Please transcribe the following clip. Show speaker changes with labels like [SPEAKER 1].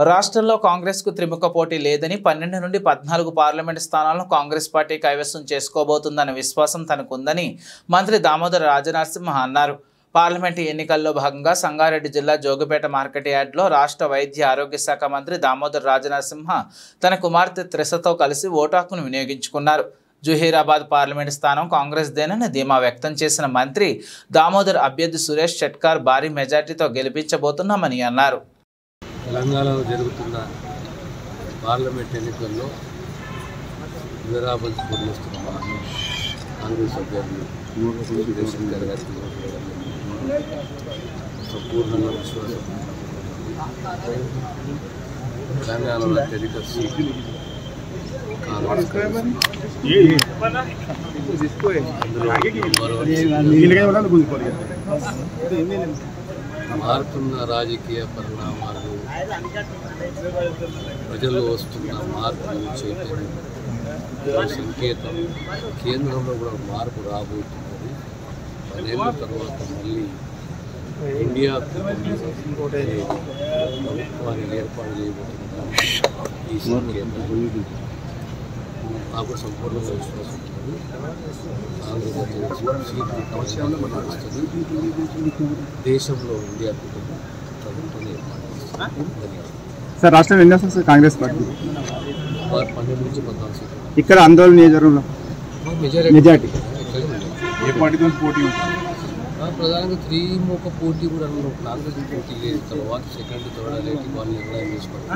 [SPEAKER 1] రాష్ట్రంలో కాంగ్రెస్కు త్రిముఖ పోటీ లేదని 12 నుండి 14 పార్లమెంటు స్థానాలను కాంగ్రెస్ పార్టీ కైవసం చేసుకోబోతుందన్న విశ్వాసం తనకుందని మంత్రి దామోదర రాజనరసింహ అన్నారు. పార్లమెంటు ఎన్నికల్లో భాగంగా సంగారెడ్డి జిల్లా జోగిపేట మార్కెట్ యార్డ్లో రాష్ట్ర వైద్య ఆరోగ్య శాఖ మంత్రి దామోదర రాజనరసింహ తన కుమార్తె త్రిషతో కలిసి ఓటు హక్కును వినియోగించుకున్నారు. జుహీరాబాద్ పార్లమెంటు స్థానం కాంగ్రెస్దేనని ధీమా వ్యక్తం చేసిన మంత్రి దామోదర్ అభ్యర్థి సురేష్ షెట్కార్ భారీ మెజార్టీతో గెలిపించబోతున్నామని అన్నారు.
[SPEAKER 2] తెలంగాణలో జరుగుతున్న పార్లమెంట్ ఎన్నికల్లో హైదరాబాద్ పోటీస్తున్న కాంగ్రెస్ అభ్యర్థులు సంపూర్ణంగా విశ్వాసం తెలంగాణలో అత్యధిక సీట్లు మారుతున్న రాజకీయ పరిణామాలు, ప్రజల్లో వస్తున్న మార్పులు చైతన్యం సంకేతం. కేంద్రంలో కూడా మార్పు రాబోతున్నది. 10 ఏళ్ల తర్వాత మళ్ళీ ఇండియా ప్రభుత్వాన్ని ఏర్పాటు చేయబోతున్న ఈ సంకేతం నాకు సంపూర్ణంగా విశ్వాసం ఉన్నది. దేశంలో ఇండియా ప్రభుత్వం
[SPEAKER 3] సార్ రాష్ట్రంలో ఎన్ని వస్తుంది సార్ కాంగ్రెస్ పార్టీ?
[SPEAKER 2] 12 నుంచి 14 సీట్లు.
[SPEAKER 3] ఇక్కడ ఆందోళన నియోజకవర్గంలో మెజార్టీ
[SPEAKER 2] ఏ పార్టీతో పోటీ ఉంటుంది? ప్రధానంగా 3 ముఖ పోటీ కూడా కాంగ్రెస్ పోటీ లేదు. తర్వాత సెకండ్ థర్డ్ అనేది వాళ్ళు నిర్ణయం చేసుకోవాలి.